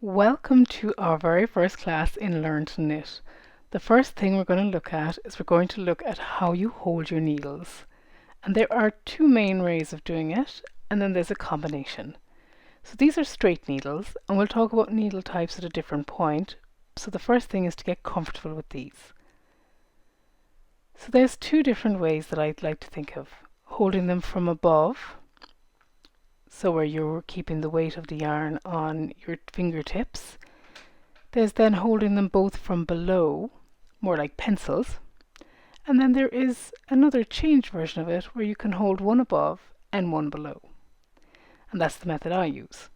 Welcome to our very first class in Learn to Knit. The first thing we're going to look at is how you hold your needles. And there are two main ways of doing it, and then there's a combination. So these are straight needles, and we'll talk about needle types at a different point. So the first thing is to get comfortable with these. So there's two different ways that I'd like to think of. Holding them from above, so where you're keeping the weight of the yarn on your fingertips. There's then holding them both from below, more like pencils. And then there is another changed version of it where you can hold one above and one below. And that's the method I use.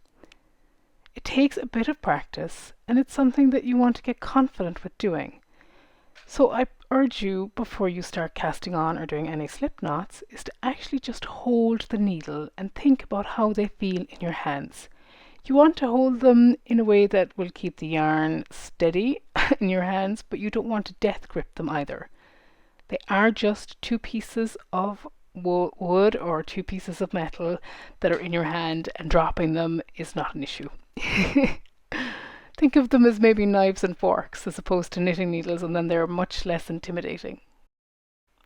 It takes a bit of practice, and it's something that you want to get confident with doing. So I urge you, before you start casting on or doing any slip knots, is to actually just hold the needle and think about how they feel in your hands. You want to hold them in a way that will keep the yarn steady in your hands, but you don't want to death grip them either. They are just two pieces of wood or two pieces of metal that are in your hand, and dropping them is not an issue. Think of them as maybe knives and forks as opposed to knitting needles, and then they're much less intimidating.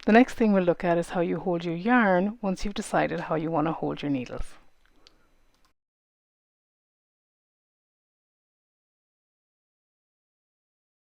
The next thing we'll look at is how you hold your yarn once you've decided how you want to hold your needles.